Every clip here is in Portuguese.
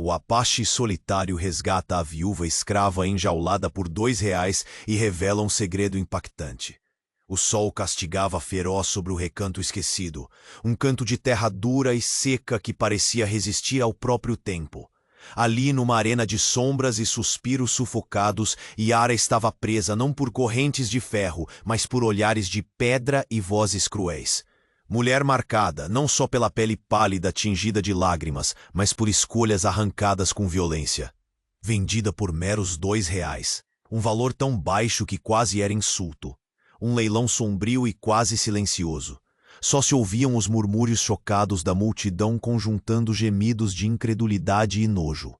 O Apache solitário resgata a viúva escrava enjaulada por R$ 2 e revela um segredo impactante. O sol castigava feroz sobre o recanto esquecido, um canto de terra dura e seca que parecia resistir ao próprio tempo. Ali, numa arena de sombras e suspiros sufocados, Yara estava presa não por correntes de ferro, mas por olhares de pedra e vozes cruéis. Mulher marcada, não só pela pele pálida tingida de lágrimas, mas por escolhas arrancadas com violência. Vendida por meros R$ 2, um valor tão baixo que quase era insulto. Um leilão sombrio e quase silencioso. Só se ouviam os murmúrios chocados da multidão conjuntando gemidos de incredulidade e nojo.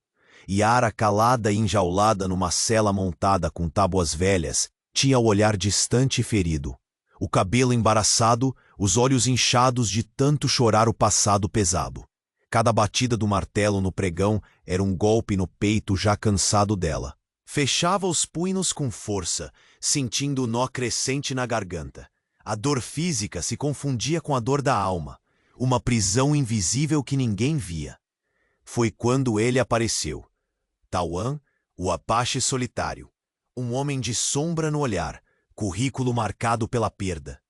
Yara, calada e enjaulada numa cela montada com tábuas velhas, tinha o olhar distante e ferido. O cabelo embaraçado, os olhos inchados de tanto chorar o passado pesado. Cada batida do martelo no pregão era um golpe no peito já cansado dela. Fechava os punhos com força, sentindo o nó crescente na garganta. A dor física se confundia com a dor da alma, uma prisão invisível que ninguém via. Foi quando ele apareceu. Tawan, o Apache solitário. Um homem de sombra no olhar, currículo marcado pela perda.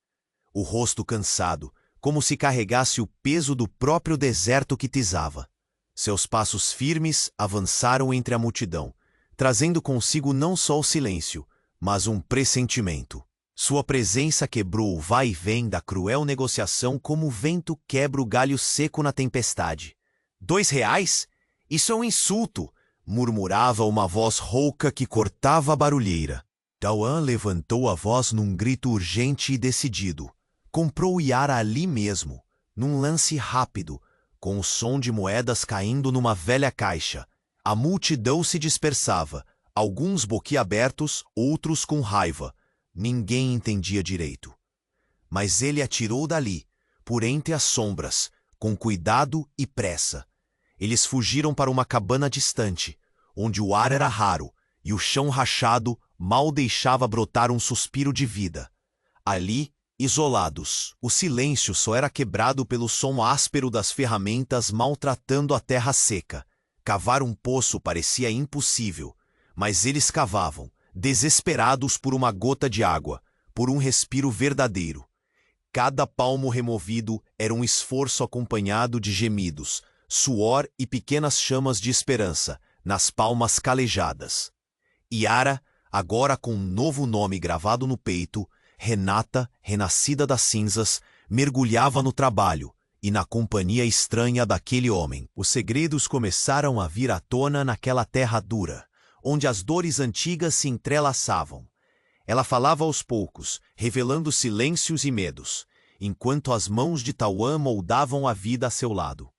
O rosto cansado, como se carregasse o peso do próprio deserto que tisava. Seus passos firmes avançaram entre a multidão, trazendo consigo não só o silêncio, mas um pressentimento. Sua presença quebrou o vai e vem da cruel negociação como o vento quebra o galho seco na tempestade. R$ 2? Isso é um insulto! Murmurava uma voz rouca que cortava a barulheira. Tawan levantou a voz num grito urgente e decidido. Comprou Yara ali mesmo, num lance rápido, com o som de moedas caindo numa velha caixa. A multidão se dispersava, alguns boquiabertos, outros com raiva. Ninguém entendia direito. Mas ele atirou dali, por entre as sombras, com cuidado e pressa. Eles fugiram para uma cabana distante, onde o ar era raro e o chão rachado mal deixava brotar um suspiro de vida. Ali, isolados, o silêncio só era quebrado pelo som áspero das ferramentas maltratando a terra seca. Cavar um poço parecia impossível, mas eles cavavam, desesperados por uma gota de água, por um respiro verdadeiro. Cada palmo removido era um esforço acompanhado de gemidos, suor e pequenas chamas de esperança nas palmas calejadas. Yara, agora com um novo nome gravado no peito, Renata, renascida das cinzas, mergulhava no trabalho e na companhia estranha daquele homem. Os segredos começaram a vir à tona naquela terra dura, onde as dores antigas se entrelaçavam. Ela falava aos poucos, revelando silêncios e medos, enquanto as mãos de Tawan moldavam a vida a seu lado.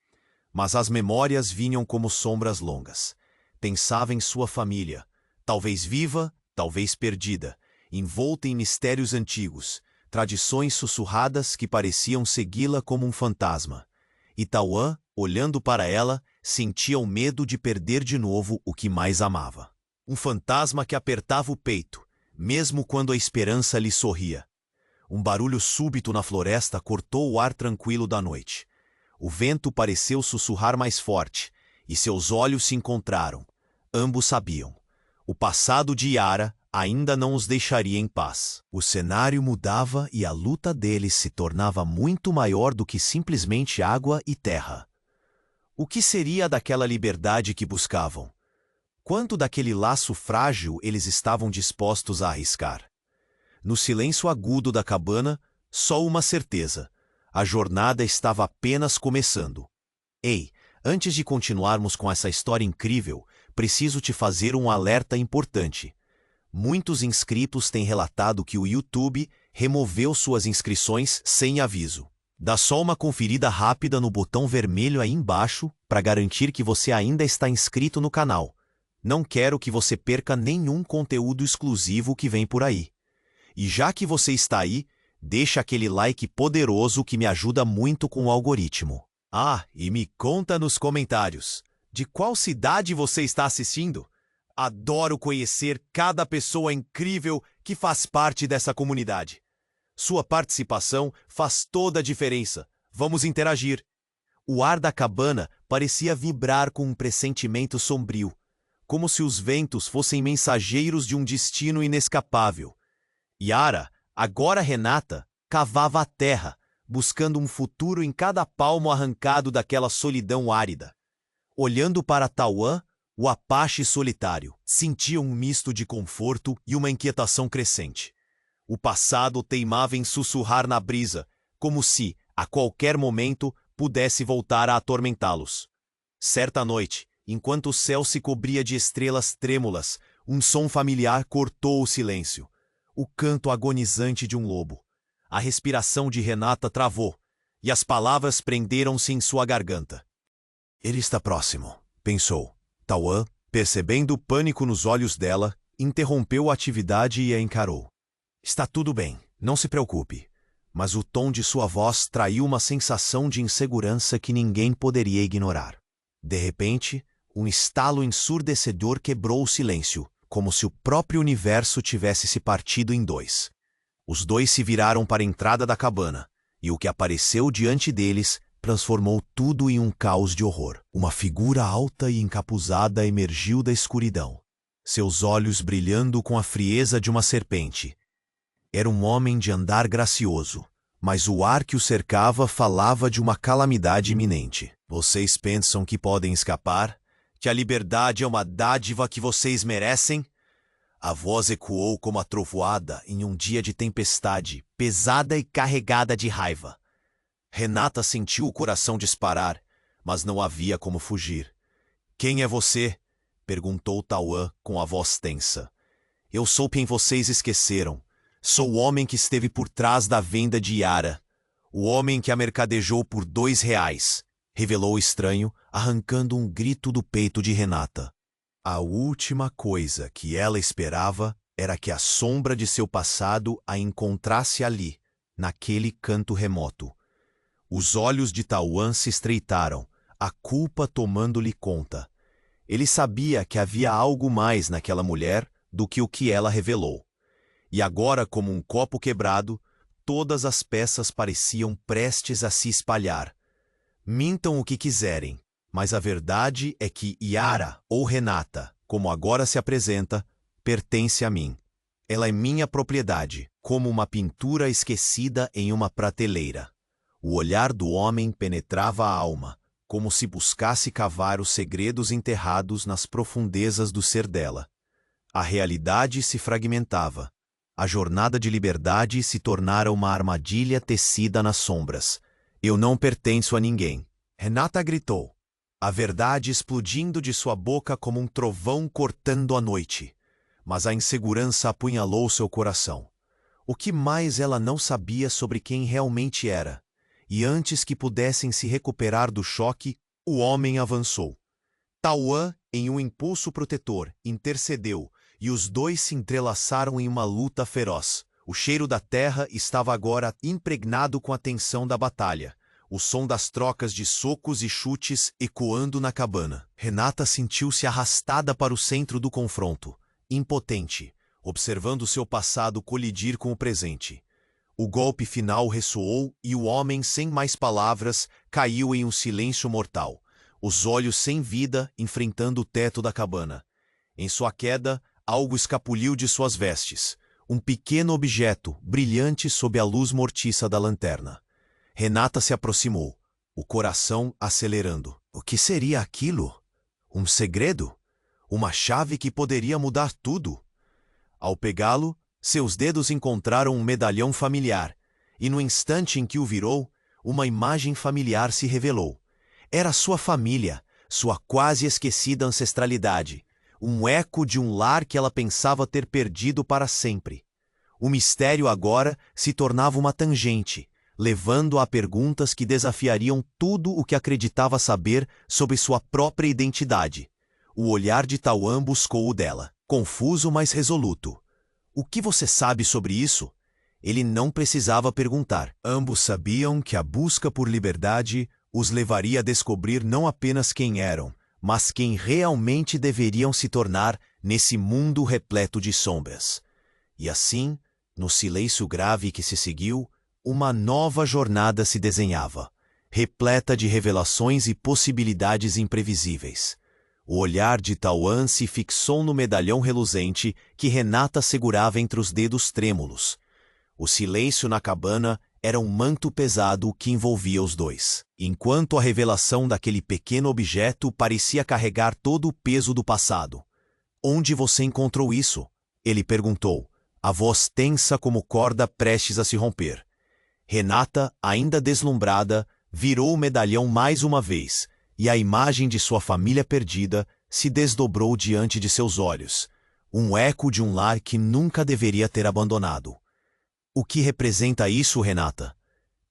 Mas as memórias vinham como sombras longas. Pensava em sua família, talvez viva, talvez perdida, envolta em mistérios antigos, tradições sussurradas que pareciam segui-la como um fantasma. E Tawan, olhando para ela, sentia o medo de perder de novo o que mais amava. Um fantasma que apertava o peito, mesmo quando a esperança lhe sorria. Um barulho súbito na floresta cortou o ar tranquilo da noite. O vento pareceu sussurrar mais forte, e seus olhos se encontraram. Ambos sabiam. O passado de Yara ainda não os deixaria em paz. O cenário mudava e a luta deles se tornava muito maior do que simplesmente água e terra. O que seria daquela liberdade que buscavam? Quanto daquele laço frágil eles estavam dispostos a arriscar? No silêncio agudo da cabana, só uma certeza. A jornada estava apenas começando. Ei, antes de continuarmos com essa história incrível, preciso te fazer um alerta importante. Muitos inscritos têm relatado que o YouTube removeu suas inscrições sem aviso. Dá só uma conferida rápida no botão vermelho aí embaixo para garantir que você ainda está inscrito no canal. Não quero que você perca nenhum conteúdo exclusivo que vem por aí. E já que você está aí, deixa aquele like poderoso que me ajuda muito com o algoritmo. Ah, e me conta nos comentários, de qual cidade você está assistindo? Adoro conhecer cada pessoa incrível que faz parte dessa comunidade. Sua participação faz toda a diferença. Vamos interagir. O ar da cabana parecia vibrar com um pressentimento sombrio, como se os ventos fossem mensageiros de um destino inescapável. Yara, agora Renata, cavava a terra, buscando um futuro em cada palmo arrancado daquela solidão árida. Olhando para Tauã, o Apache solitário, sentia um misto de conforto e uma inquietação crescente. O passado teimava em sussurrar na brisa, como se, a qualquer momento, pudesse voltar a atormentá-los. Certa noite, enquanto o céu se cobria de estrelas trêmulas, um som familiar cortou o silêncio. O canto agonizante de um lobo. A respiração de Renata travou, e as palavras prenderam-se em sua garganta. Ele está próximo, pensou. Tauã, percebendo o pânico nos olhos dela, interrompeu a atividade e a encarou. Está tudo bem, não se preocupe. Mas o tom de sua voz traiu uma sensação de insegurança que ninguém poderia ignorar. De repente, um estalo ensurdecedor quebrou o silêncio, como se o próprio universo tivesse se partido em dois. Os dois se viraram para a entrada da cabana, e o que apareceu diante deles transformou tudo em um caos de horror. Uma figura alta e encapuzada emergiu da escuridão, seus olhos brilhando com a frieza de uma serpente. Era um homem de andar gracioso, mas o ar que o cercava falava de uma calamidade iminente. Vocês pensam que podem escapar? Que a liberdade é uma dádiva que vocês merecem? A voz ecoou como a trovoada em um dia de tempestade, pesada e carregada de raiva. Renata sentiu o coração disparar, mas não havia como fugir. Quem é você? Perguntou Tauã com a voz tensa. Eu sou quem vocês esqueceram. Sou o homem que esteve por trás da venda de Yara. O homem que a mercadejou por R$2, revelou o estranho, arrancando um grito do peito de Renata. A última coisa que ela esperava era que a sombra de seu passado a encontrasse ali, naquele canto remoto. Os olhos de Tauã se estreitaram, a culpa tomando-lhe conta. Ele sabia que havia algo mais naquela mulher do que o que ela revelou. E agora, como um copo quebrado, todas as peças pareciam prestes a se espalhar. Mintam o que quiserem, mas a verdade é que Yara, ou Renata, como agora se apresenta, pertence a mim. Ela é minha propriedade, como uma pintura esquecida em uma prateleira. O olhar do homem penetrava a alma, como se buscasse cavar os segredos enterrados nas profundezas do ser dela. A realidade se fragmentava. A jornada de liberdade se tornara uma armadilha tecida nas sombras. Eu não pertenço a ninguém. Renata gritou, a verdade explodindo de sua boca como um trovão cortando a noite. Mas a insegurança apunhalou seu coração. O que mais ela não sabia sobre quem realmente era? E antes que pudessem se recuperar do choque, o homem avançou. Tauã, em um impulso protetor, intercedeu, e os dois se entrelaçaram em uma luta feroz. O cheiro da terra estava agora impregnado com a tensão da batalha, o som das trocas de socos e chutes ecoando na cabana. Renata sentiu-se arrastada para o centro do confronto, impotente, observando seu passado colidir com o presente. O golpe final ressoou e o homem, sem mais palavras, caiu em um silêncio mortal, os olhos sem vida enfrentando o teto da cabana. Em sua queda, algo escapuliu de suas vestes, um pequeno objeto brilhante sob a luz mortiça da lanterna. Renata se aproximou, o coração acelerando. O que seria aquilo? Um segredo? Uma chave que poderia mudar tudo? Ao pegá-lo, seus dedos encontraram um medalhão familiar, e no instante em que o virou, uma imagem familiar se revelou. Era sua família, sua quase esquecida ancestralidade, um eco de um lar que ela pensava ter perdido para sempre. O mistério agora se tornava uma tangente, levando a perguntas que desafiariam tudo o que acreditava saber sobre sua própria identidade. O olhar de Tauã buscou o dela, confuso mas resoluto. O que você sabe sobre isso? Ele não precisava perguntar. Ambos sabiam que a busca por liberdade os levaria a descobrir não apenas quem eram, mas quem realmente deveriam se tornar nesse mundo repleto de sombras. E assim, no silêncio grave que se seguiu, uma nova jornada se desenhava. repleta de revelações e possibilidades imprevisíveis. O olhar de Tauan se fixou no medalhão reluzente que Renata segurava entre os dedos trêmulos. O silêncio na cabana era um manto pesado que envolvia os dois, enquanto a revelação daquele pequeno objeto parecia carregar todo o peso do passado. "Onde você encontrou isso?" ele perguntou, a voz tensa como corda prestes a se romper. Renata, ainda deslumbrada, virou o medalhão mais uma vez, e a imagem de sua família perdida se desdobrou diante de seus olhos, um eco de um lar que nunca deveria ter abandonado. "O que representa isso, Renata?"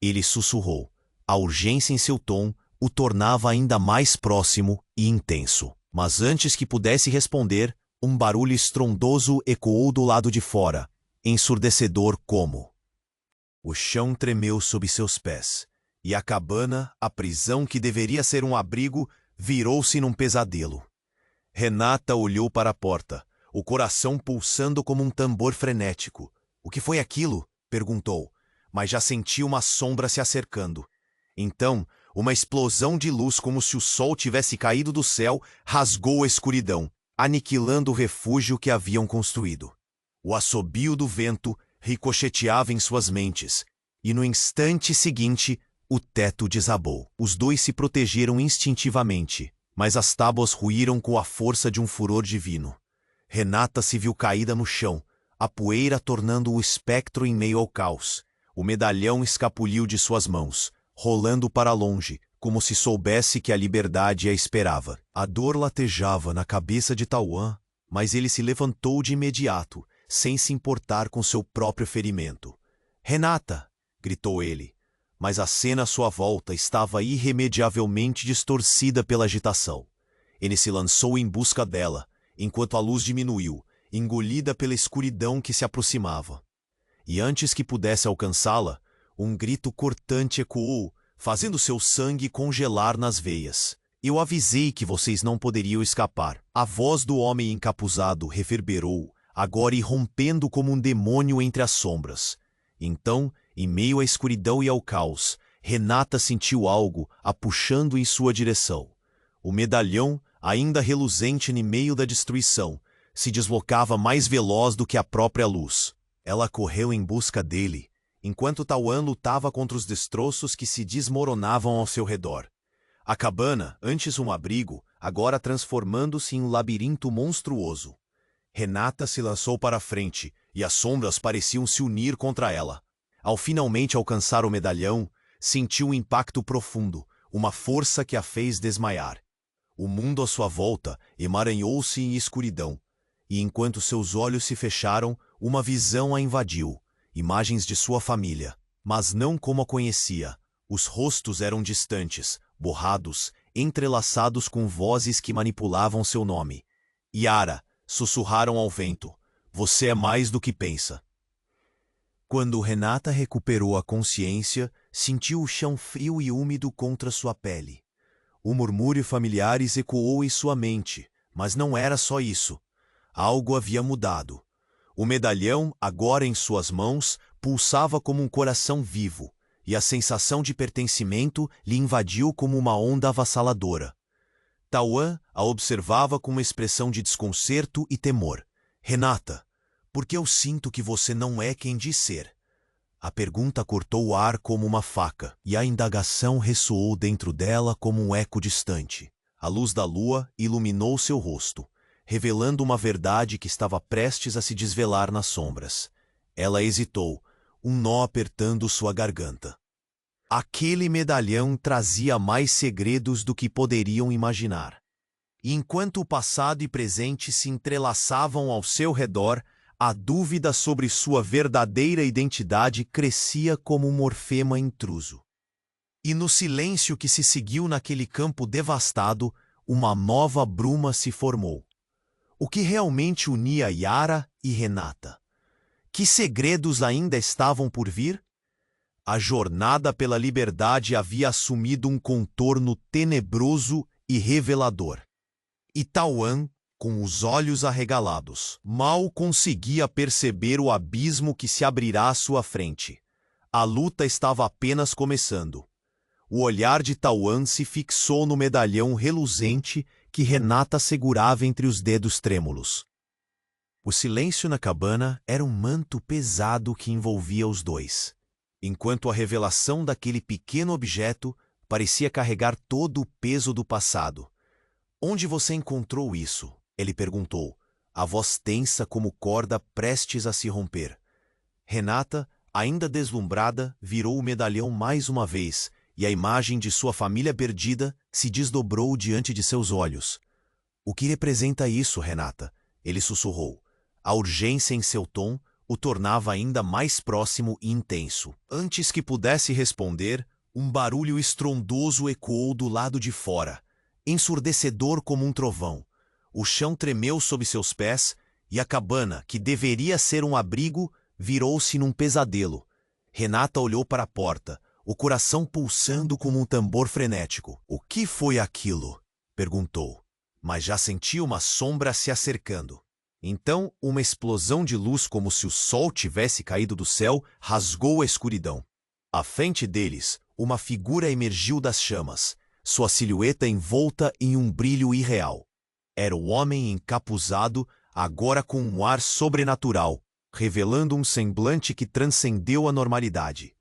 Ele sussurrou. A urgência em seu tom o tornava ainda mais próximo e intenso. Mas antes que pudesse responder, um barulho estrondoso ecoou do lado de fora, ensurdecedor como. O chão tremeu sob seus pés, e a cabana, a prisão que deveria ser um abrigo, virou-se num pesadelo. Renata olhou para a porta, o coração pulsando como um tambor frenético. "O que foi aquilo?" perguntou, mas já sentiu uma sombra se acercando. Então, uma explosão de luz como se o sol tivesse caído do céu rasgou a escuridão, aniquilando o refúgio que haviam construído. O assobio do vento ricocheteava em suas mentes, e no instante seguinte, o teto desabou. Os dois se protegeram instintivamente, mas as tábuas ruíram com a força de um furor divino. Renata se viu caída no chão, a poeira tornando-o espectro em meio ao caos. O medalhão escapuliu de suas mãos, rolando para longe, como se soubesse que a liberdade a esperava. A dor latejava na cabeça de Tauan, mas ele se levantou de imediato, sem se importar com seu próprio ferimento. "Renata!" gritou ele, mas a cena à sua volta estava irremediavelmente distorcida pela agitação. Ele se lançou em busca dela, enquanto a luz diminuiu, engolida pela escuridão que se aproximava. E antes que pudesse alcançá-la, um grito cortante ecoou, fazendo seu sangue congelar nas veias. "Eu avisei que vocês não poderiam escapar." A voz do homem encapuzado reverberou, agora irrompendo como um demônio entre as sombras. Então, em meio à escuridão e ao caos, Renata sentiu algo a puxando em sua direção. O medalhão, ainda reluzente no meio da destruição, se deslocava mais veloz do que a própria luz. Ela correu em busca dele, enquanto Tauan lutava contra os destroços que se desmoronavam ao seu redor. A cabana, antes um abrigo, agora transformando-se em um labirinto monstruoso. Renata se lançou para a frente, e as sombras pareciam se unir contra ela. Ao finalmente alcançar o medalhão, sentiu um impacto profundo, uma força que a fez desmaiar. O mundo à sua volta emaranhou-se em escuridão, e enquanto seus olhos se fecharam, uma visão a invadiu, imagens de sua família, mas não como a conhecia. Os rostos eram distantes, borrados, entrelaçados com vozes que manipulavam seu nome. "Yara", sussurraram ao vento, "você é mais do que pensa." Quando Renata recuperou a consciência, sentiu o chão frio e úmido contra sua pele. O murmúrio familiar ecoou em sua mente, mas não era só isso. Algo havia mudado. O medalhão, agora em suas mãos, pulsava como um coração vivo, e a sensação de pertencimento lhe invadiu como uma onda avassaladora. Tauan a observava com uma expressão de desconcerto e temor. "Renata, por que eu sinto que você não é quem diz ser?" A pergunta cortou o ar como uma faca, e a indagação ressoou dentro dela como um eco distante. A luz da lua iluminou seu rosto, revelando uma verdade que estava prestes a se desvelar nas sombras. Ela hesitou, um nó apertando sua garganta. Aquele medalhão trazia mais segredos do que poderiam imaginar. E enquanto o passado e presente se entrelaçavam ao seu redor, a dúvida sobre sua verdadeira identidade crescia como um morfema intruso. E no silêncio que se seguiu naquele campo devastado, uma nova bruma se formou. O que realmente unia Yara e Renata? Que segredos ainda estavam por vir? A jornada pela liberdade havia assumido um contorno tenebroso e revelador. E Tauan, com os olhos arregalados, mal conseguia perceber o abismo que se abrirá à sua frente. A luta estava apenas começando. O olhar de Tauan se fixou no medalhão reluzente que Renata segurava entre os dedos trêmulos. O silêncio na cabana era um manto pesado que envolvia os dois, enquanto a revelação daquele pequeno objeto parecia carregar todo o peso do passado. "Onde você encontrou isso?" ele perguntou, a voz tensa como corda prestes a se romper. Renata, ainda deslumbrada, virou o medalhão mais uma vez, e a imagem de sua família perdida se desdobrou diante de seus olhos. "O que representa isso, Renata?" ele sussurrou. A urgência em seu tom o tornava ainda mais próximo e intenso. Antes que pudesse responder, um barulho estrondoso ecoou do lado de fora, ensurdecedor como um trovão. O chão tremeu sob seus pés e a cabana, que deveria ser um abrigo, virou-se num pesadelo. Renata olhou para a porta, o coração pulsando como um tambor frenético. "O que foi aquilo?" perguntou, mas já sentia uma sombra se acercando. Então, uma explosão de luz como se o sol tivesse caído do céu rasgou a escuridão. À frente deles, uma figura emergiu das chamas, sua silhueta envolta em um brilho irreal. Era o homem encapuzado, agora com um ar sobrenatural, revelando um semblante que transcendeu a normalidade.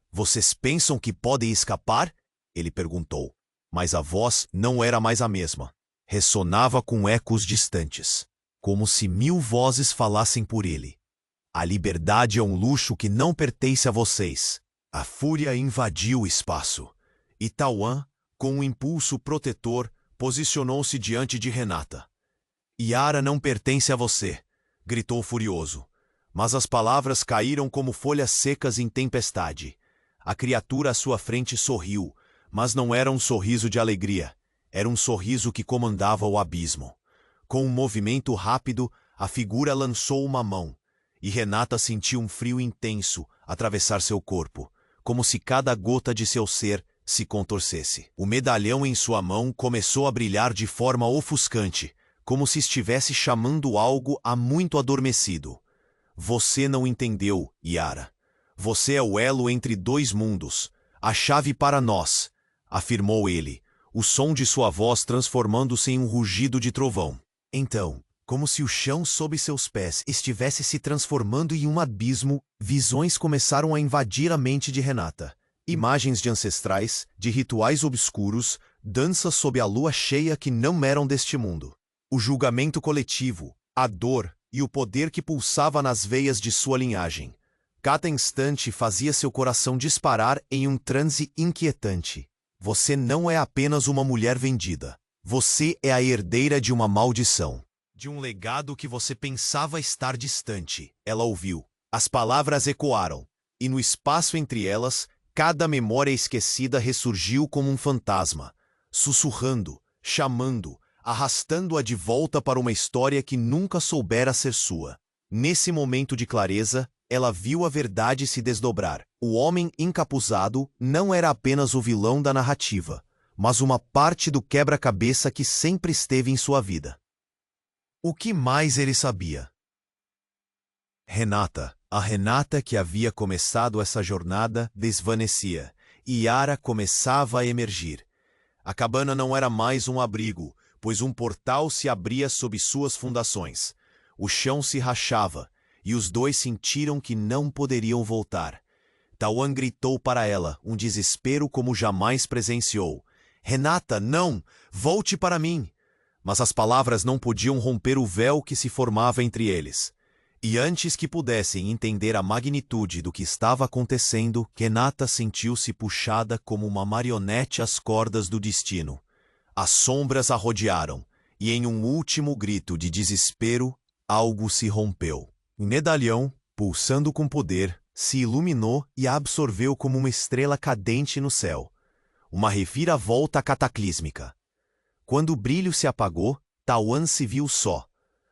"Vocês pensam que podem escapar?" ele perguntou, mas a voz não era mais a mesma. Ressonava com ecos distantes, como se 1000 vozes falassem por ele. "A liberdade é um luxo que não pertence a vocês." A fúria invadiu o espaço, e Tauan, com um impulso protetor, posicionou-se diante de Renata. "Yara não pertence a você", gritou furioso. Mas as palavras caíram como folhas secas em tempestade. A criatura à sua frente sorriu, mas não era um sorriso de alegria. Era um sorriso que comandava o abismo. Com um movimento rápido, a figura lançou uma mão, e Renata sentiu um frio intenso atravessar seu corpo, como se cada gota de seu ser se contorcesse. O medalhão em sua mão começou a brilhar de forma ofuscante, como se estivesse chamando algo há muito adormecido. "Você não entendeu, Yara. Você é o elo entre 2 mundos, a chave para nós", afirmou ele, o som de sua voz transformando-se em um rugido de trovão. Então, como se o chão sob seus pés estivesse se transformando em um abismo, visões começaram a invadir a mente de Renata. Imagens de ancestrais, de rituais obscuros, danças sob a lua cheia que não eram deste mundo. O julgamento coletivo, a dor e o poder que pulsava nas veias de sua linhagem. Cada instante fazia seu coração disparar em um transe inquietante. "Você não é apenas uma mulher vendida. Você é a herdeira de uma maldição. De um legado que você pensava estar distante." Ela ouviu. As palavras ecoaram, e no espaço entre elas, cada memória esquecida ressurgiu como um fantasma, sussurrando, chamando, arrastando-a de volta para uma história que nunca soubera ser sua. Nesse momento de clareza, ela viu a verdade se desdobrar. O homem encapuzado não era apenas o vilão da narrativa, mas uma parte do quebra-cabeça que sempre esteve em sua vida. O que mais ele sabia? Renata, a Renata que havia começado essa jornada, desvanecia, e Yara começava a emergir. A cabana não era mais um abrigo, pois um portal se abria sob suas fundações. O chão se rachava, e os dois sentiram que não poderiam voltar. Tauan gritou para ela, um desespero como jamais presenciou. "Renata, não! Volte para mim!" Mas as palavras não podiam romper o véu que se formava entre eles. E antes que pudessem entender a magnitude do que estava acontecendo, Renata sentiu-se puxada como uma marionete às cordas do destino. As sombras a rodearam, e em um último grito de desespero, algo se rompeu. O medalhão, pulsando com poder, se iluminou e a absorveu como uma estrela cadente no céu. Uma reviravolta cataclísmica. Quando o brilho se apagou, Tauan se viu só.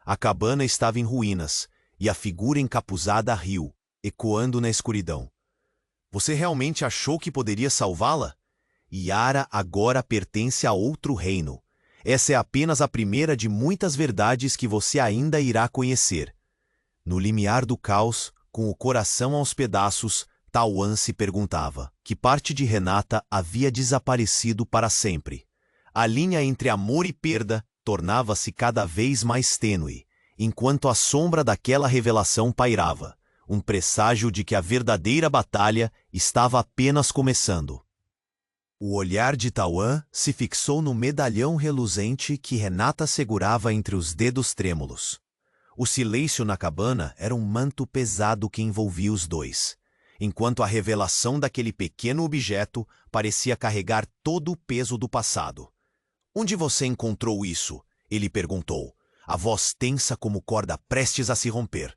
A cabana estava em ruínas, e a figura encapuzada riu, ecoando na escuridão. "Você realmente achou que poderia salvá-la? Yara agora pertence a outro reino. Essa é apenas a primeira de muitas verdades que você ainda irá conhecer." No limiar do caos, com o coração aos pedaços, Tauan se perguntava que parte de Renata havia desaparecido para sempre. A linha entre amor e perda tornava-se cada vez mais tênue, enquanto a sombra daquela revelação pairava, um presságio de que a verdadeira batalha estava apenas começando. O olhar de Tauan se fixou no medalhão reluzente que Renata segurava entre os dedos trêmulos. O silêncio na cabana era um manto pesado que envolvia os dois, enquanto a revelação daquele pequeno objeto parecia carregar todo o peso do passado. "Onde você encontrou isso?" ele perguntou, a voz tensa como corda prestes a se romper.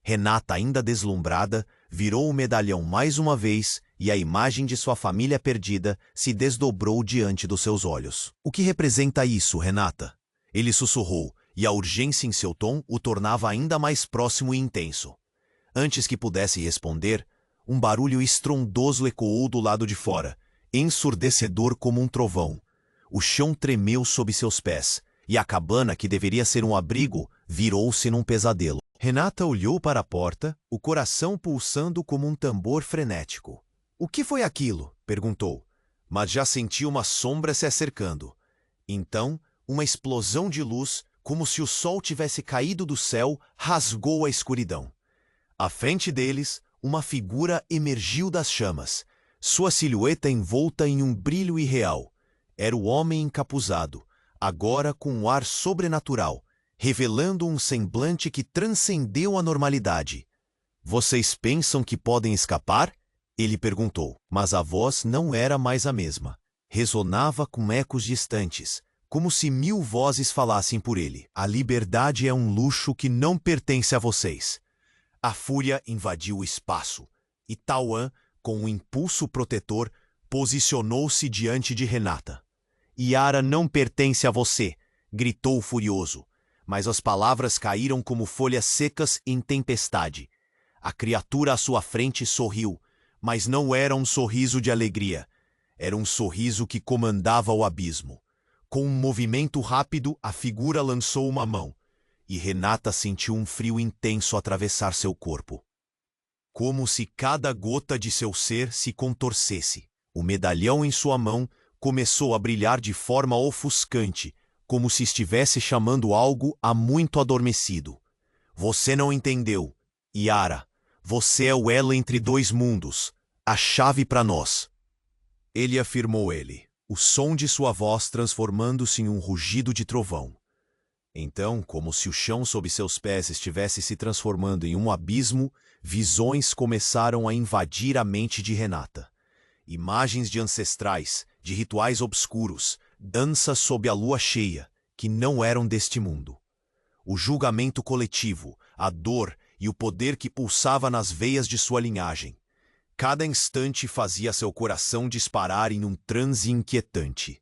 Renata, ainda deslumbrada, virou o medalhão mais uma vez e a imagem de sua família perdida se desdobrou diante dos seus olhos. "O que representa isso, Renata?" Ele sussurrou, e a urgência em seu tom o tornava ainda mais próximo e intenso. Antes que pudesse responder, um barulho estrondoso ecoou do lado de fora, ensurdecedor como um trovão. O chão tremeu sob seus pés, e a cabana, que deveria ser um abrigo, virou-se num pesadelo. Renata olhou para a porta, o coração pulsando como um tambor frenético. "O que foi aquilo?" perguntou, mas já sentiu uma sombra se acercando. Então, uma explosão de luz, como se o sol tivesse caído do céu, rasgou a escuridão. À frente deles, uma figura emergiu das chamas, sua silhueta envolta em um brilho irreal. Era o homem encapuzado, agora com um ar sobrenatural, revelando um semblante que transcendeu a normalidade. "Vocês pensam que podem escapar?" ele perguntou, mas a voz não era mais a mesma. Ressonava com ecos distantes, como se 1000 vozes falassem por ele. "A liberdade é um luxo que não pertence a vocês." A fúria invadiu o espaço, e Tauan, com um impulso protetor, posicionou-se diante de Renata. "Yara não pertence a você!" gritou furioso, mas as palavras caíram como folhas secas em tempestade. A criatura à sua frente sorriu, mas não era um sorriso de alegria. Era um sorriso que comandava o abismo. Com um movimento rápido, a figura lançou uma mão, e Renata sentiu um frio intenso atravessar seu corpo. Como se cada gota de seu ser se contorcesse. O medalhão em sua mão começou a brilhar de forma ofuscante, como se estivesse chamando algo há muito adormecido. "Você não entendeu. Yara, você é o elo entre dois mundos, a chave para nós." Ele afirmou o som de sua voz transformando-se em um rugido de trovão. Então, como se o chão sob seus pés estivesse se transformando em um abismo, visões começaram a invadir a mente de Renata. Imagens de ancestrais, de rituais obscuros, danças sob a lua cheia, que não eram deste mundo. O julgamento coletivo, a dor e o poder que pulsava nas veias de sua linhagem. Cada instante fazia seu coração disparar em um transe inquietante.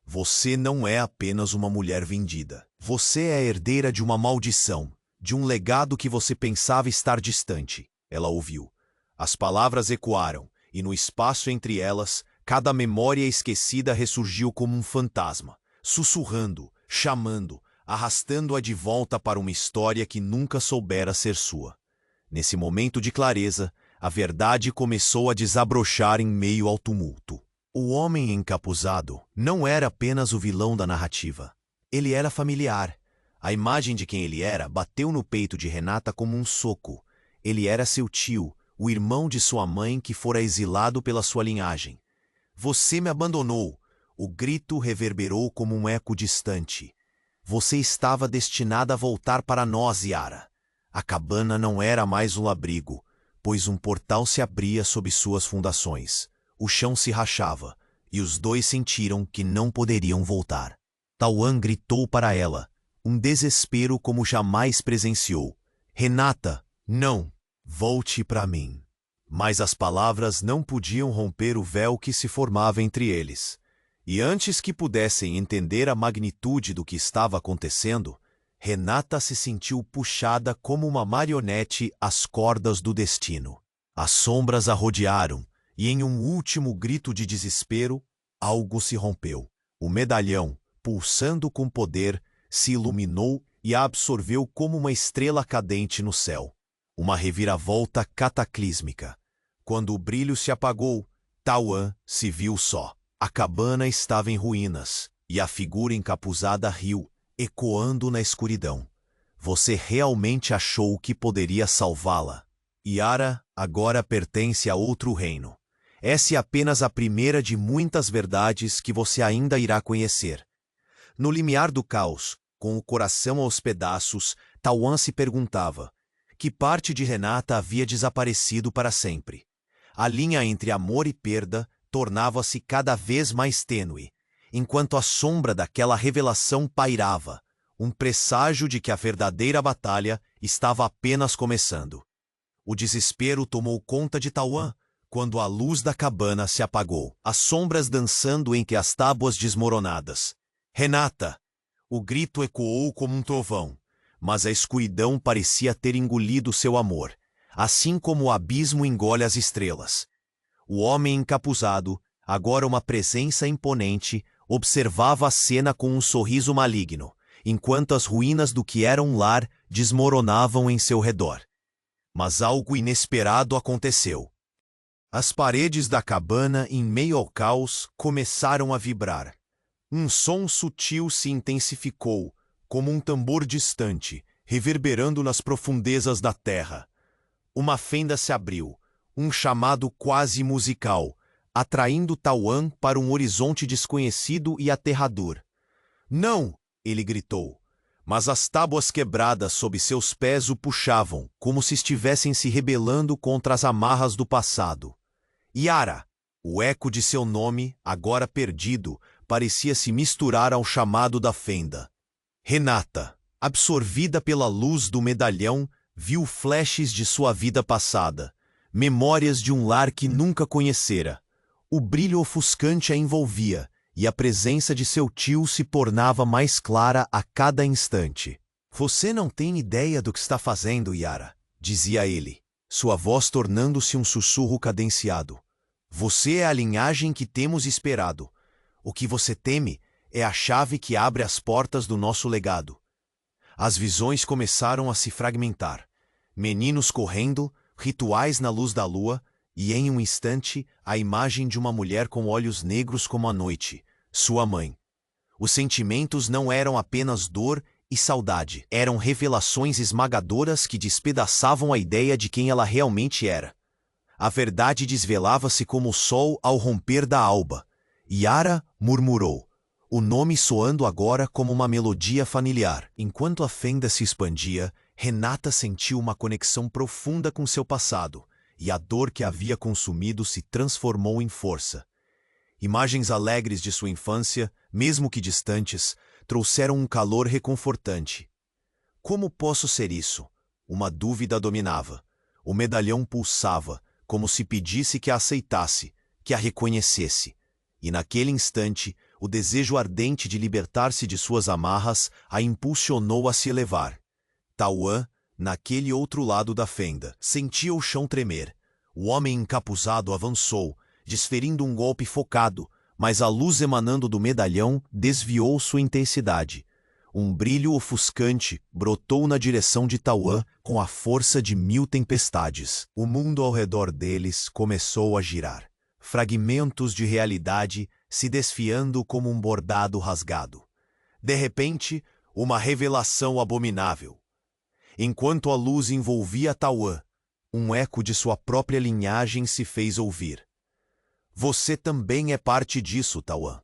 "Você não é apenas uma mulher vendida. Você é a herdeira de uma maldição, de um legado que você pensava estar distante." Ela ouviu. As palavras ecoaram, e no espaço entre elas, cada memória esquecida ressurgiu como um fantasma, sussurrando, chamando, arrastando-a de volta para uma história que nunca soubera ser sua. Nesse momento de clareza, a verdade começou a desabrochar em meio ao tumulto. O homem encapuzado não era apenas o vilão da narrativa. Ele era familiar. A imagem de quem ele era bateu no peito de Renata como um soco. Ele era seu tio, o irmão de sua mãe que fora exilado pela sua linhagem. "Você me abandonou!" O grito reverberou como um eco distante. "Você estava destinada a voltar para nós, Yara." A cabana não era mais um abrigo, pois um portal se abria sob suas fundações. O chão se rachava, e os dois sentiram que não poderiam voltar. Tauan gritou para ela, um desespero como jamais presenciou. "Renata, não! Volte para mim." Mas as palavras não podiam romper o véu que se formava entre eles. E antes que pudessem entender a magnitude do que estava acontecendo, Renata se sentiu puxada como uma marionete às cordas do destino. As sombras a rodearam, e em um último grito de desespero, algo se rompeu. O medalhão, pulsando com poder, se iluminou e a absorveu como uma estrela cadente no céu. Uma reviravolta cataclísmica. Quando o brilho se apagou, Tauan se viu só. A cabana estava em ruínas, e a figura encapuzada riu, ecoando na escuridão. Você realmente achou que poderia salvá-la? Yara agora pertence a outro reino. Essa é apenas a primeira de muitas verdades que você ainda irá conhecer. No limiar do caos, com o coração aos pedaços, Tauan se perguntava: que parte de Renata havia desaparecido para sempre? A linha entre amor e perda tornava-se cada vez mais tênue, enquanto a sombra daquela revelação pairava, um presságio de que a verdadeira batalha estava apenas começando. O desespero tomou conta de Tauan quando a luz da cabana se apagou, as sombras dançando entre as tábuas desmoronadas. Renata! O grito ecoou como um trovão, mas a escuridão parecia ter engolido seu amor, assim como o abismo engole as estrelas. O homem encapuzado, agora uma presença imponente, observava a cena com um sorriso maligno, enquanto as ruínas do que era um lar desmoronavam em seu redor. Mas algo inesperado aconteceu. As paredes da cabana, em meio ao caos, começaram a vibrar. Um som sutil se intensificou, como um tambor distante, reverberando nas profundezas da terra. Uma fenda se abriu, um chamado quase musical, atraindo Tauan para um horizonte desconhecido e aterrador. Não! Ele gritou. Mas as tábuas quebradas sob seus pés o puxavam, como se estivessem se rebelando contra as amarras do passado. Yara! O eco de seu nome, agora perdido, parecia se misturar ao chamado da fenda. Renata, absorvida pela luz do medalhão, viu flashes de sua vida passada, memórias de um lar que nunca conhecera. O brilho ofuscante a envolvia, e a presença de seu tio se tornava mais clara a cada instante. Você não tem ideia do que está fazendo, Yara, dizia ele, sua voz tornando-se um sussurro cadenciado. Você é a linhagem que temos esperado. O que você teme é a chave que abre as portas do nosso legado. As visões começaram a se fragmentar. Meninos correndo, rituais na luz da lua, e em um instante a imagem de uma mulher com olhos negros como a noite, sua mãe. Os sentimentos não eram apenas dor e saudade, eram revelações esmagadoras que despedaçavam a ideia de quem ela realmente era. A verdade desvelava-se como o sol ao romper da alba. Yara murmurou, o nome soando agora como uma melodia familiar. Enquanto a fenda se expandia, Renata sentiu uma conexão profunda com seu passado, e a dor que havia consumido se transformou em força. Imagens alegres de sua infância, mesmo que distantes, trouxeram um calor reconfortante. Como posso ser isso? Uma dúvida dominava. O medalhão pulsava, como se pedisse que a aceitasse, que a reconhecesse. E naquele instante, o desejo ardente de libertar-se de suas amarras a impulsionou a se elevar. Tauan, naquele outro lado da fenda, sentia o chão tremer. O homem encapuzado avançou, desferindo um golpe focado, mas a luz emanando do medalhão desviou sua intensidade. Um brilho ofuscante brotou na direção de Tauan com a força de 1000 tempestades. O mundo ao redor deles começou a girar. Fragmentos de realidade se desfiando como um bordado rasgado. De repente, uma revelação abominável. Enquanto a luz envolvia Tauan, um eco de sua própria linhagem se fez ouvir. Você também é parte disso, Tauan.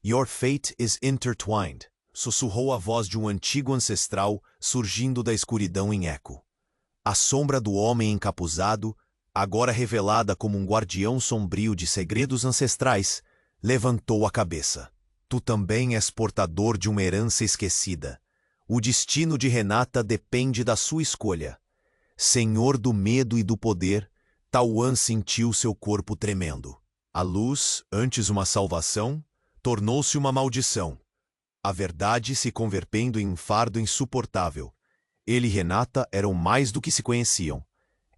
Your fate is intertwined. Sussurrou a voz de um antigo ancestral surgindo da escuridão em eco. A sombra do homem encapuzado, agora revelada como um guardião sombrio de segredos ancestrais, levantou a cabeça. Tu também és portador de uma herança esquecida. O destino de Renata depende da sua escolha. Senhor do medo e do poder, Tauan sentiu seu corpo tremendo. A luz, antes uma salvação, tornou-se uma maldição. A verdade se convertendo em um fardo insuportável. Ele e Renata eram mais do que se conheciam.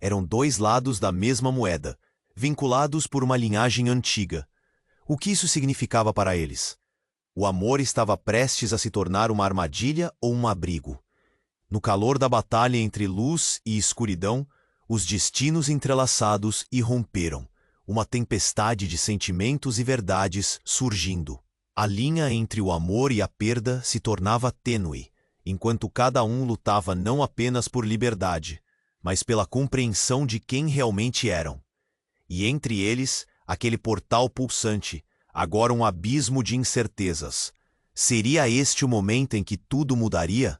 Eram dois lados da mesma moeda, vinculados por uma linhagem antiga. O que isso significava para eles? O amor estava prestes a se tornar uma armadilha ou um abrigo. No calor da batalha entre luz e escuridão, os destinos entrelaçados irromperam, uma tempestade de sentimentos e verdades surgindo. A linha entre o amor e a perda se tornava tênue, enquanto cada um lutava não apenas por liberdade, mas pela compreensão de quem realmente eram. E entre eles, aquele portal pulsante, agora um abismo de incertezas. Seria este o momento em que tudo mudaria?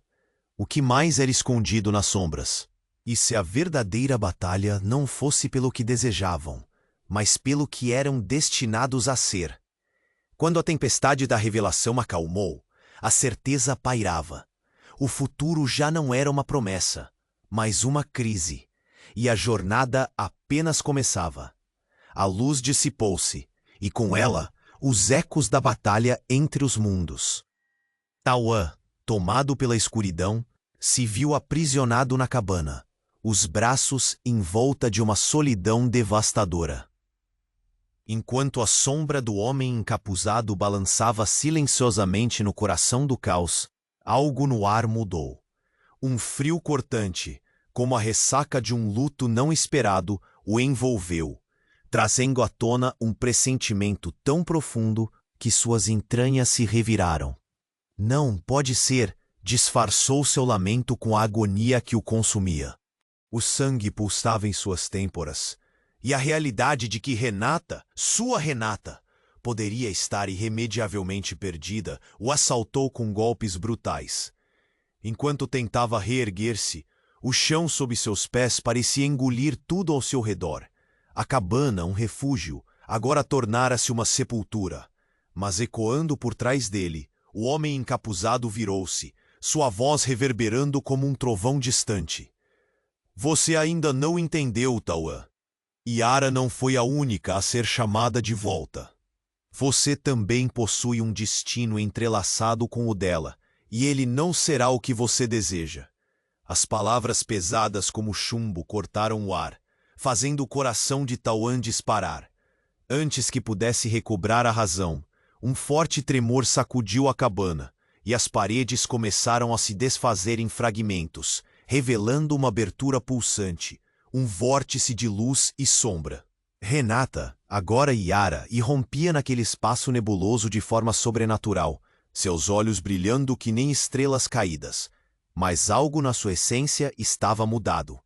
O que mais era escondido nas sombras? E se a verdadeira batalha não fosse pelo que desejavam, mas pelo que eram destinados a ser? Quando a tempestade da revelação acalmou, a certeza pairava. O futuro já não era uma promessa, mas uma crise, e a jornada apenas começava. A luz dissipou-se, e com ela, os ecos da batalha entre os mundos. Tauan, tomado pela escuridão, se viu aprisionado na cabana, os braços em volta de uma solidão devastadora. Enquanto a sombra do homem encapuzado balançava silenciosamente no coração do caos, algo no ar mudou. Um frio cortante, como a ressaca de um luto não esperado, o envolveu, trazendo à tona um pressentimento tão profundo que suas entranhas se reviraram. Não pode ser, disfarçou seu lamento com a agonia que o consumia. O sangue pulsava em suas têmporas, e a realidade de que Renata, sua Renata, poderia estar irremediavelmente perdida, o assaltou com golpes brutais. Enquanto tentava reerguer-se, o chão sob seus pés parecia engolir tudo ao seu redor. A cabana, um refúgio, agora tornara-se uma sepultura. Mas ecoando por trás dele, o homem encapuzado virou-se, sua voz reverberando como um trovão distante. Você ainda não entendeu, Tauan. Yara não foi a única a ser chamada de volta. Você também possui um destino entrelaçado com o dela, e ele não será o que você deseja. As palavras pesadas como chumbo cortaram o ar, fazendo o coração de Tauan disparar. Antes que pudesse recobrar a razão, um forte tremor sacudiu a cabana, e as paredes começaram a se desfazer em fragmentos, revelando uma abertura pulsante, um vórtice de luz e sombra. Renata, agora Yara, irrompia naquele espaço nebuloso de forma sobrenatural, seus olhos brilhando que nem estrelas caídas. Mas algo na sua essência estava mudado.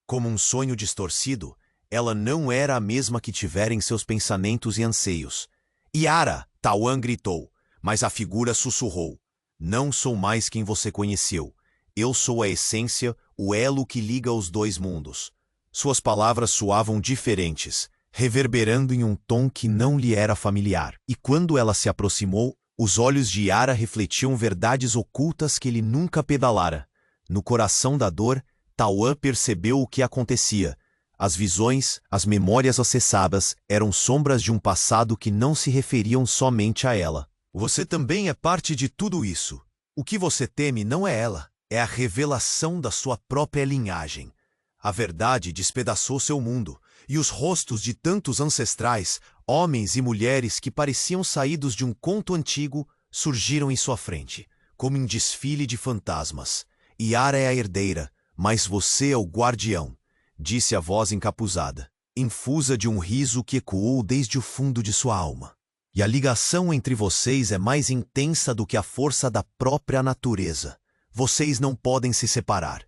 Como um sonho distorcido, ela não era a mesma que tivera em seus pensamentos e anseios. Yara! Tauan gritou, mas a figura sussurrou. Não sou mais quem você conheceu. Eu sou a essência, o elo que liga os dois mundos. Suas palavras soavam diferentes, reverberando em um tom que não lhe era familiar. E quando ela se aproximou, os olhos de Yara refletiam verdades ocultas que ele nunca pedalara. No coração da dor, Tauan percebeu o que acontecia. As visões, as memórias acessadas, eram sombras de um passado que não se referiam somente a ela. Você também é parte de tudo isso. O que você teme não é ela, é a revelação da sua própria linhagem. A verdade despedaçou seu mundo, e os rostos de tantos ancestrais, homens e mulheres que pareciam saídos de um conto antigo, surgiram em sua frente, como em desfile de fantasmas. Yara é a herdeira, mas você é o guardião, disse a voz encapuzada, infusa de um riso que ecoou desde o fundo de sua alma. E a ligação entre vocês é mais intensa do que a força da própria natureza. Vocês não podem se separar.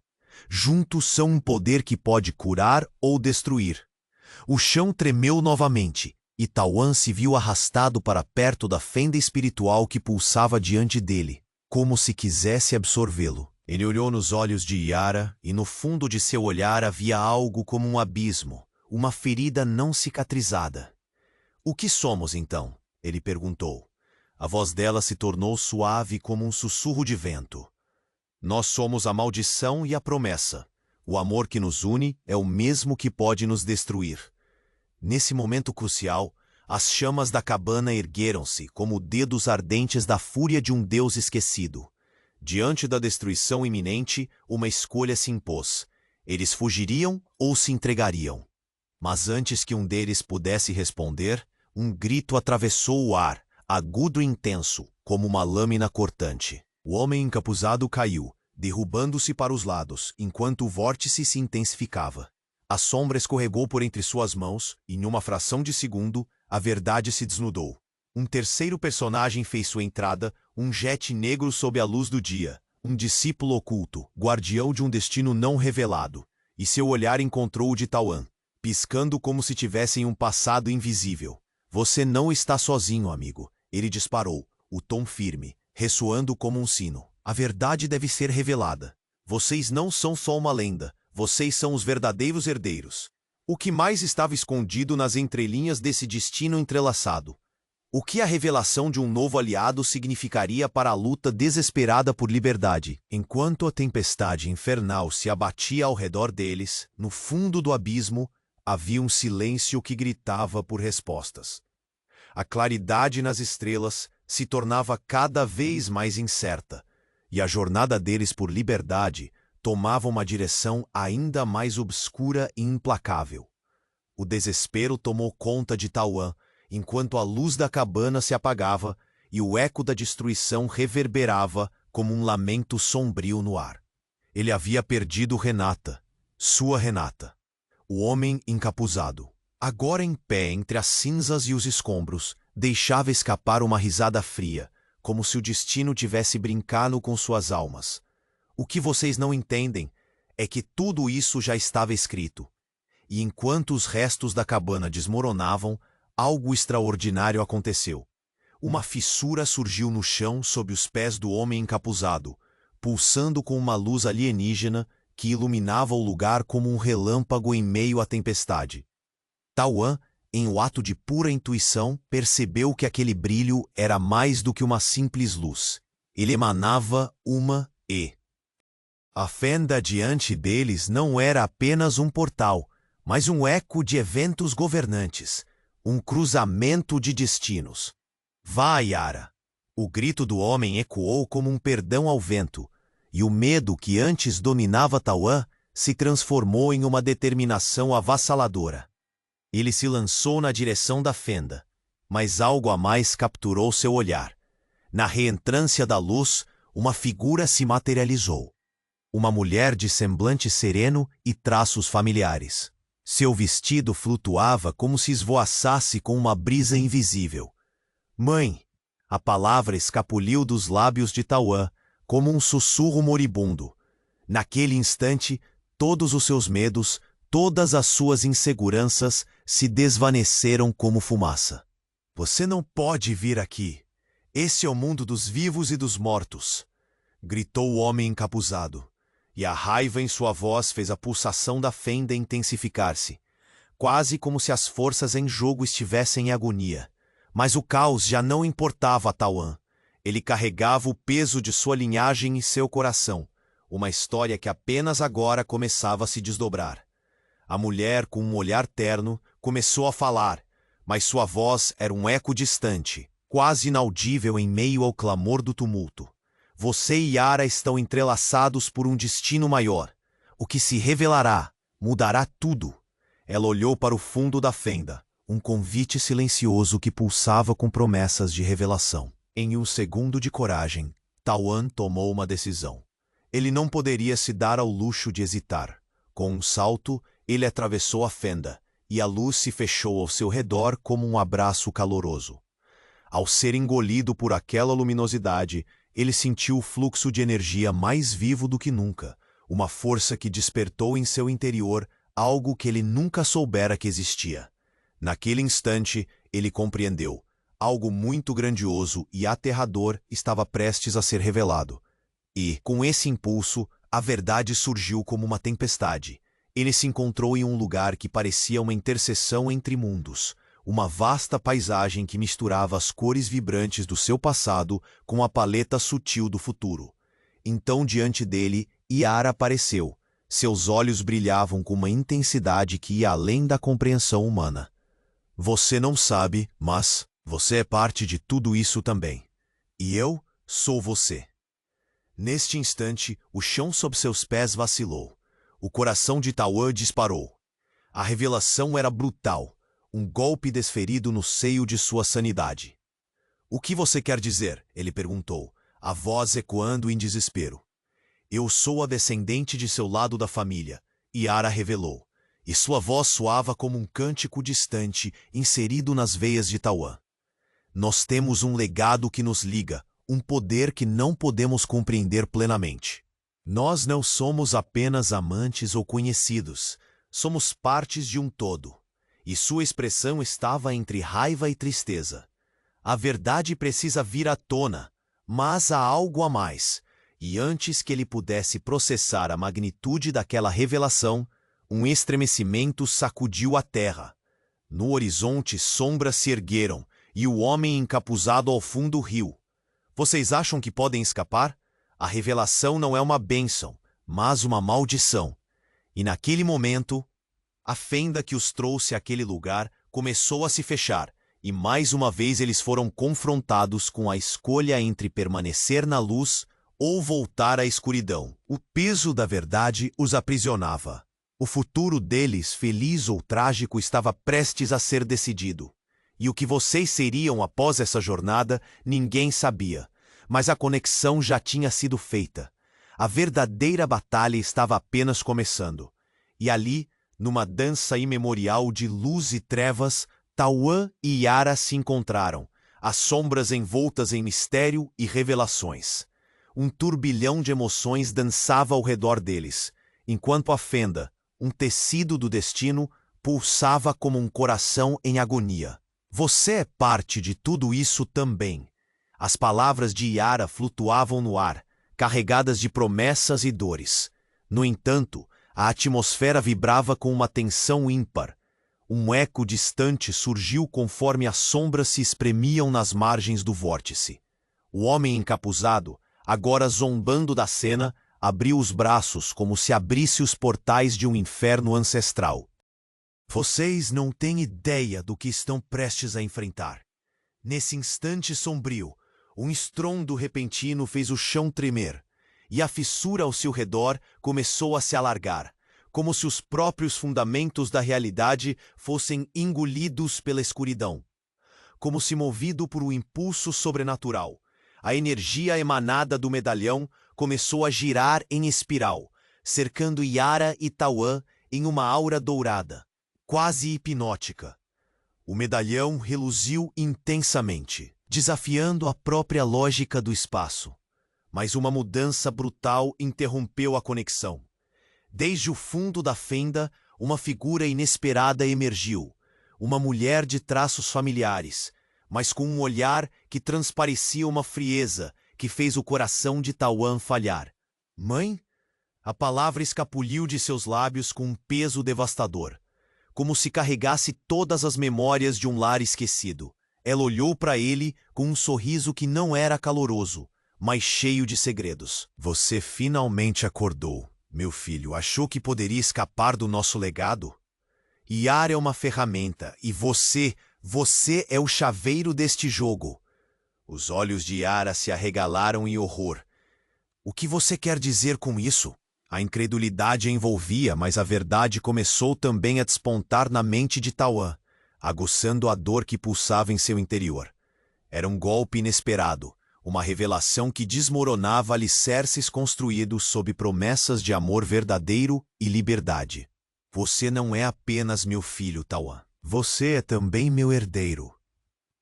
Juntos são um poder que pode curar ou destruir. O chão tremeu novamente, e Tauan se viu arrastado para perto da fenda espiritual que pulsava diante dele, como se quisesse absorvê-lo. Ele olhou nos olhos de Yara, e no fundo de seu olhar havia algo como um abismo, uma ferida não cicatrizada. O que somos, então? Ele perguntou. A voz dela se tornou suave como um sussurro de vento. Nós somos a maldição e a promessa. O amor que nos une é o mesmo que pode nos destruir. Nesse momento crucial, as chamas da cabana ergueram-se como dedos ardentes da fúria de um deus esquecido. Diante da destruição iminente, uma escolha se impôs. Eles fugiriam ou se entregariam? Mas antes que um deles pudesse responder, um grito atravessou o ar, agudo e intenso, como uma lâmina cortante. O homem encapuzado caiu, derrubando-se para os lados, enquanto o vórtice se intensificava. A sombra escorregou por entre suas mãos e, em uma fração de segundo, a verdade se desnudou. Um terceiro personagem fez sua entrada, um jet negro sob a luz do dia, um discípulo oculto, guardião de um destino não revelado, e seu olhar encontrou o de Tauan, piscando como se tivessem um passado invisível. Você não está sozinho, amigo. Ele disparou, o tom firme, ressoando como um sino. A verdade deve ser revelada. Vocês não são só uma lenda, vocês são os verdadeiros herdeiros. O que mais estava escondido nas entrelinhas desse destino entrelaçado? O que a revelação de um novo aliado significaria para a luta desesperada por liberdade? Enquanto a tempestade infernal se abatia ao redor deles, no fundo do abismo, havia um silêncio que gritava por respostas. A claridade nas estrelas se tornava cada vez mais incerta, e a jornada deles por liberdade tomava uma direção ainda mais obscura e implacável. O desespero tomou conta de Tauan, enquanto a luz da cabana se apagava e o eco da destruição reverberava como um lamento sombrio no ar. Ele havia perdido Renata, sua Renata. O homem encapuzado, agora em pé entre as cinzas e os escombros, deixava escapar uma risada fria, como se o destino tivesse brincado com suas almas. O que vocês não entendem é que tudo isso já estava escrito. E enquanto os restos da cabana desmoronavam, algo extraordinário aconteceu. Uma fissura surgiu no chão sob os pés do homem encapuzado, pulsando com uma luz alienígena que iluminava o lugar como um relâmpago em meio à tempestade. Tauan, em um ato de pura intuição, percebeu que aquele brilho era mais do que uma simples luz. Ele emanava uma A fenda diante deles não era apenas um portal, mas um eco de eventos governantes, um cruzamento de destinos. Vá, Yara! O grito do homem ecoou como um perdão ao vento, e o medo que antes dominava Tauan se transformou em uma determinação avassaladora. Ele se lançou na direção da fenda, mas algo a mais capturou seu olhar. Na reentrância da luz, uma figura se materializou. Uma mulher de semblante sereno e traços familiares. Seu vestido flutuava como se esvoaçasse com uma brisa invisível. Mãe! A palavra escapuliu dos lábios de Tauan, como um sussurro moribundo. Naquele instante, todos os seus medos, todas as suas inseguranças se desvaneceram como fumaça. Você não pode vir aqui. Esse é o mundo dos vivos e dos mortos, gritou o homem encapuzado. E a raiva em sua voz fez a pulsação da fenda intensificar-se, quase como se as forças em jogo estivessem em agonia. Mas o caos já não importava a Tauan. Ele carregava o peso de sua linhagem em seu coração, uma história que apenas agora começava a se desdobrar. A mulher, com um olhar terno, começou a falar, mas sua voz era um eco distante, quase inaudível em meio ao clamor do tumulto. Você e Yara estão entrelaçados por um destino maior. O que se revelará mudará tudo. Ela olhou para o fundo da fenda, um convite silencioso que pulsava com promessas de revelação. Em um segundo de coragem, Tauan tomou uma decisão. Ele não poderia se dar ao luxo de hesitar. Com um salto, ele atravessou a fenda, e a luz se fechou ao seu redor como um abraço caloroso. Ao ser engolido por aquela luminosidade, ele sentiu o fluxo de energia mais vivo do que nunca, uma força que despertou em seu interior algo que ele nunca soubera que existia. Naquele instante, ele compreendeu. Algo muito grandioso e aterrador estava prestes a ser revelado. E, com esse impulso, a verdade surgiu como uma tempestade. Ele se encontrou em um lugar que parecia uma interseção entre mundos, uma vasta paisagem que misturava as cores vibrantes do seu passado com a paleta sutil do futuro. Então, diante dele, Yara apareceu. Seus olhos brilhavam com uma intensidade que ia além da compreensão humana. Você não sabe, mas você é parte de tudo isso também. E eu sou você. Neste instante, o chão sob seus pés vacilou. O coração de Tauan disparou. A revelação era brutal. Um golpe desferido no seio de sua sanidade. O que você quer dizer? Ele perguntou, a voz ecoando em desespero. Eu sou a descendente de seu lado da família, Yara revelou. e sua voz soava como um cântico distante inserido nas veias de Tauã. Nós temos um legado que nos liga, um poder que não podemos compreender plenamente. Nós não somos apenas amantes ou conhecidos, somos partes de um todo, e sua expressão estava entre raiva e tristeza. A verdade precisa vir à tona, mas há algo a mais, e antes que ele pudesse processar a magnitude daquela revelação, um estremecimento sacudiu a terra. No horizonte, sombras se ergueram, e o homem encapuzado ao fundo riu. Vocês acham que podem escapar? A revelação não é uma bênção, mas uma maldição. E naquele momento, a fenda que os trouxe àquele lugar começou a se fechar, e mais uma vez eles foram confrontados com a escolha entre permanecer na luz ou voltar à escuridão. O peso da verdade os aprisionava. O futuro deles, feliz ou trágico, estava prestes a ser decidido. E o que vocês seriam após essa jornada, ninguém sabia. Mas a conexão já tinha sido feita. A verdadeira batalha estava apenas começando. E ali, numa dança imemorial de luz e trevas, Tauã e Yara se encontraram, as sombras envoltas em mistério e revelações. Um turbilhão de emoções dançava ao redor deles, enquanto a fenda, um tecido do destino, pulsava como um coração em agonia. Você é parte de tudo isso também. As palavras de Yara flutuavam no ar, carregadas de promessas e dores. No entanto, a atmosfera vibrava com uma tensão ímpar. Um eco distante surgiu conforme as sombras se espremiam nas margens do vórtice. O homem encapuzado, agora zombando da cena, abriu os braços como se abrisse os portais de um inferno ancestral. Vocês não têm ideia do que estão prestes a enfrentar. Nesse instante sombrio, um estrondo repentino fez o chão tremer, e a fissura ao seu redor começou a se alargar, como se os próprios fundamentos da realidade fossem engolidos pela escuridão. Como se movido por um impulso sobrenatural, a energia emanada do medalhão começou a girar em espiral, cercando Yara e Tauã em uma aura dourada, quase hipnótica. O medalhão reluziu intensamente, desafiando a própria lógica do espaço. Mas uma mudança brutal interrompeu a conexão. Desde o fundo da fenda, uma figura inesperada emergiu, uma mulher de traços familiares, mas com um olhar que transparecia uma frieza que fez o coração de Tauã falhar. Mãe? A palavra escapuliu de seus lábios com um peso devastador, como se carregasse todas as memórias de um lar esquecido. Ela olhou para ele com um sorriso que não era caloroso, mas cheio de segredos. Você finalmente acordou, meu filho. Achou que poderia escapar do nosso legado? Yara é uma ferramenta, e você é o chaveiro deste jogo. Os olhos de Yara se arregalaram em horror. O que você quer dizer com isso? A incredulidade a envolvia, mas a verdade começou também a despontar na mente de Tauã, aguçando a dor que pulsava em seu interior. Era um golpe inesperado, uma revelação que desmoronava alicerces construídos sob promessas de amor verdadeiro e liberdade. Você não é apenas meu filho, Tauã. Você é também meu herdeiro.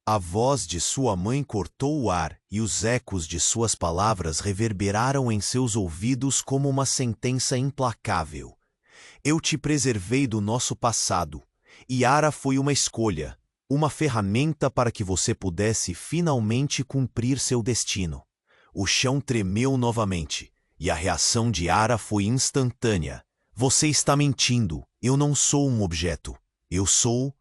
A voz de sua mãe cortou o ar e os ecos de suas palavras reverberaram em seus ouvidos como uma sentença implacável. Eu te preservei do nosso passado. Yara foi uma escolha, uma ferramenta para que você pudesse finalmente cumprir seu destino. O chão tremeu novamente, e a reação de Yara foi instantânea. Você está mentindo. Eu não sou um objeto. Eu sou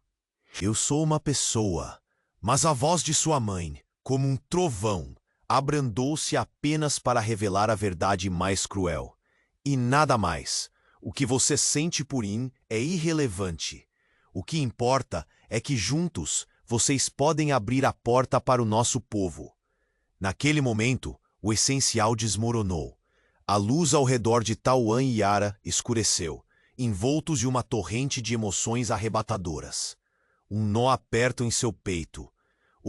uma pessoa. Mas a voz de sua mãe, como um trovão, abrandou-se apenas para revelar a verdade mais cruel. E nada mais. O que você sente por mim é irrelevante. O que importa é que juntos vocês podem abrir a porta para o nosso povo. Naquele momento, o essencial desmoronou. A luz ao redor de Tauã e Yara escureceu, envoltos de uma torrente de emoções arrebatadoras. Um nó aperto em seu peito.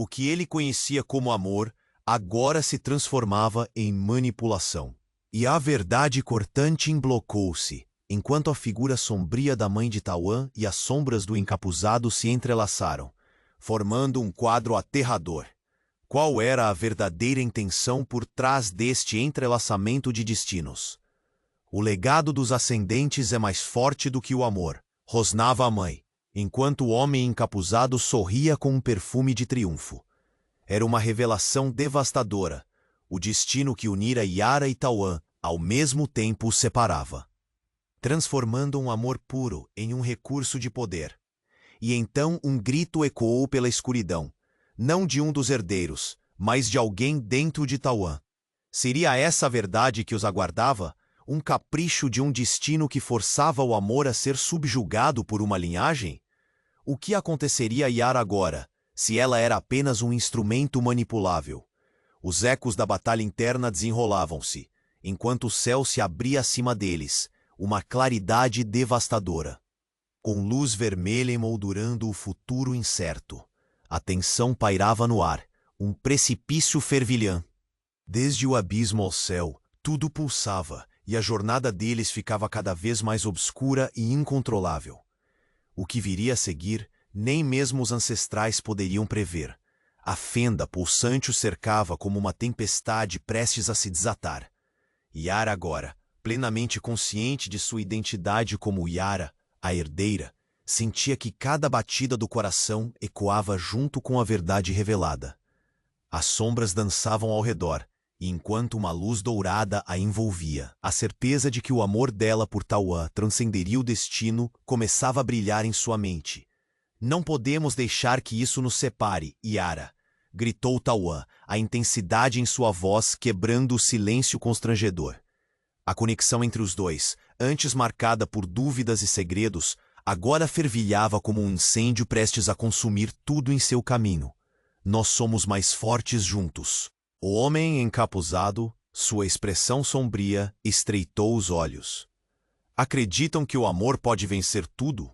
O que ele conhecia como amor, agora se transformava em manipulação. E a verdade cortante emblocou-se. enquanto a figura sombria da mãe de Tauan e as sombras do encapuzado se entrelaçaram, formando um quadro aterrador. Qual era a verdadeira intenção por trás deste entrelaçamento de destinos? O legado dos ascendentes é mais forte do que o amor, rosnava a mãe, enquanto o homem encapuzado sorria com um perfume de triunfo. Era uma revelação devastadora, o destino que unira Yara e Tauan, ao mesmo tempo os separava, transformando um amor puro em um recurso de poder. E então um grito ecoou pela escuridão, não de um dos herdeiros, mas de alguém dentro de Tauan. Seria essa a verdade que os aguardava? Um capricho de um destino que forçava o amor a ser subjugado por uma linhagem? O que aconteceria a Yara agora, se ela era apenas um instrumento manipulável? Os ecos da batalha interna desenrolavam-se, enquanto o céu se abria acima deles, uma claridade devastadora, com luz vermelha emoldurando o futuro incerto. A tensão pairava no ar, um precipício fervilhão. Desde o abismo ao céu, tudo pulsava, e a jornada deles ficava cada vez mais obscura e incontrolável. O que viria a seguir, nem mesmo os ancestrais poderiam prever. A fenda pulsante o cercava como uma tempestade prestes a se desatar. Yara agora, plenamente consciente de sua identidade como Yara, a herdeira, sentia que cada batida do coração ecoava junto com a verdade revelada. As sombras dançavam ao redor, e enquanto uma luz dourada a envolvia, a certeza de que o amor dela por Tauan transcenderia o destino começava a brilhar em sua mente. Não podemos deixar que isso nos separe, Yara, gritou Tauan, a intensidade em sua voz quebrando o silêncio constrangedor. A conexão entre os dois, antes marcada por dúvidas e segredos, agora fervilhava como um incêndio prestes a consumir tudo em seu caminho. Nós somos mais fortes juntos. O homem encapuzado, sua expressão sombria, estreitou os olhos. Acreditam que o amor pode vencer tudo?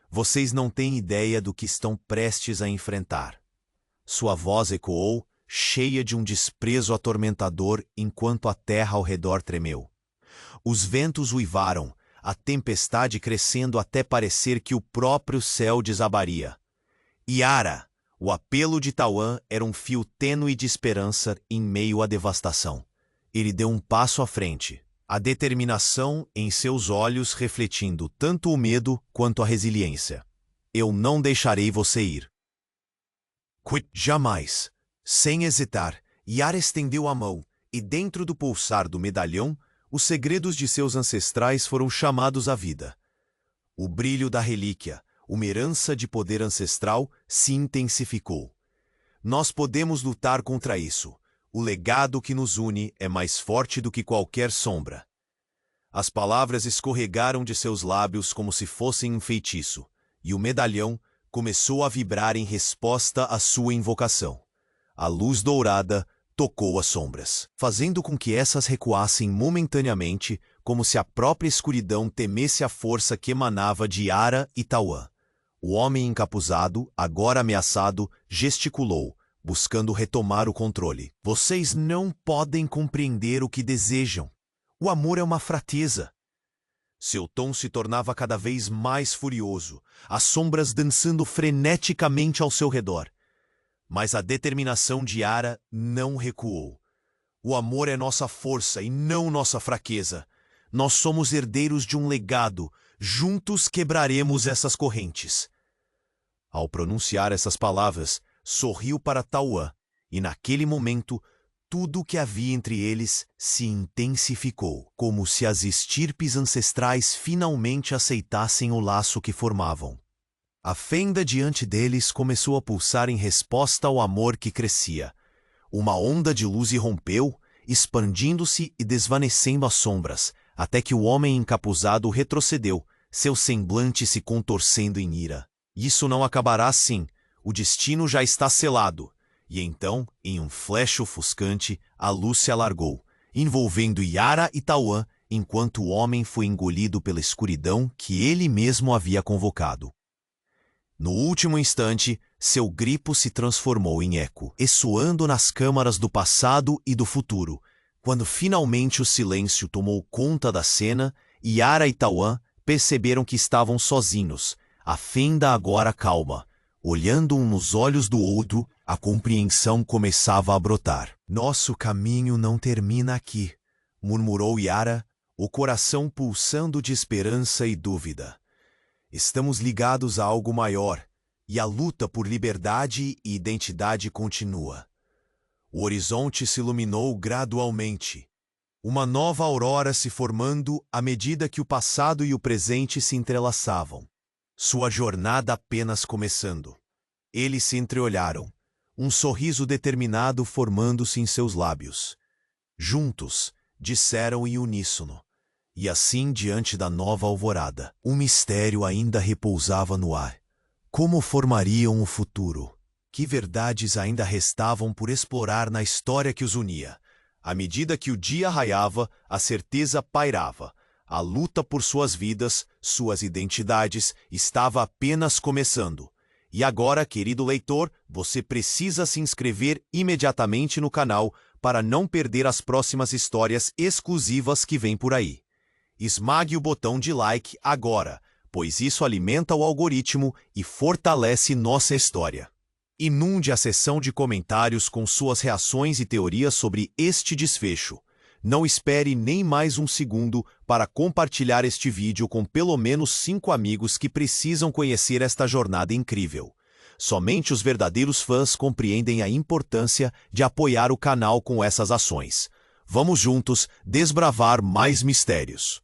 Vocês não têm ideia do que estão prestes a enfrentar. Sua voz ecoou, cheia de um desprezo atormentador, enquanto a terra ao redor tremeu. Os ventos uivaram, a tempestade crescendo até parecer que o próprio céu desabaria. Yara! O apelo de Tauan era um fio tênue de esperança em meio à devastação. Ele deu um passo à frente, a determinação em seus olhos refletindo tanto o medo quanto a resiliência. Eu não deixarei você ir. Jamais. Sem hesitar, Yara estendeu a mão, e dentro do pulsar do medalhão, os segredos de seus ancestrais foram chamados à vida. O brilho da relíquia, uma herança de poder ancestral, se intensificou. Nós podemos lutar contra isso. O legado que nos une é mais forte do que qualquer sombra. As palavras escorregaram de seus lábios como se fossem um feitiço, e o medalhão começou a vibrar em resposta à sua invocação. A luz dourada tocou as sombras, fazendo com que essas recuassem momentaneamente, como se a própria escuridão temesse a força que emanava de Yara e Tauan. O homem encapuzado, agora ameaçado, gesticulou, buscando retomar o controle. Vocês não podem compreender o que desejam. O amor é uma fraqueza. Seu tom se tornava cada vez mais furioso, as sombras dançando freneticamente ao seu redor. Mas a determinação de Yara não recuou. O amor é nossa força e não nossa fraqueza. Nós somos herdeiros de um legado. Juntos quebraremos essas correntes. Ao pronunciar essas palavras, sorriu para Tauan, e naquele momento, tudo o que havia entre eles se intensificou, como se as estirpes ancestrais finalmente aceitassem o laço que formavam. A fenda diante deles começou a pulsar em resposta ao amor que crescia. Uma onda de luz irrompeu, expandindo-se e desvanecendo as sombras, até que o homem encapuzado retrocedeu, seu semblante se contorcendo em ira. Isso não acabará assim. O destino já está selado. E então, em um flash ofuscante, a luz se alargou, envolvendo Yara e Tauan, enquanto o homem foi engolido pela escuridão que ele mesmo havia convocado. No último instante, seu grito se transformou em eco, ressoando nas câmaras do passado e do futuro. Quando finalmente o silêncio tomou conta da cena, Yara e Tauan perceberam que estavam sozinhos, a fenda agora calma. Olhando um nos olhos do outro, a compreensão começava a brotar. Nosso caminho não termina aqui, murmurou Yara, o coração pulsando de esperança e dúvida. Estamos ligados a algo maior, e a luta por liberdade e identidade continua. O horizonte se iluminou gradualmente. Uma nova aurora se formando à medida que o passado e o presente se entrelaçavam. Sua jornada apenas começando. Eles se entreolharam, um sorriso determinado formando-se em seus lábios. Juntos, disseram em uníssono. E assim diante da nova alvorada, um mistério ainda repousava no ar. Como formariam o futuro? Que verdades ainda restavam por explorar na história que os unia? À medida que o dia raiava, a certeza pairava. A luta por suas vidas, suas identidades, estava apenas começando. E agora, querido leitor, você precisa se inscrever imediatamente no canal para não perder as próximas histórias exclusivas que vêm por aí. Esmague o botão de like agora, pois isso alimenta o algoritmo e fortalece nossa história. Inunde a seção de comentários com suas reações e teorias sobre este desfecho. Não espere nem mais um segundo para compartilhar este vídeo com pelo menos 5 amigos que precisam conhecer esta jornada incrível. Somente os verdadeiros fãs compreendem a importância de apoiar o canal com essas ações. Vamos juntos desbravar mais mistérios.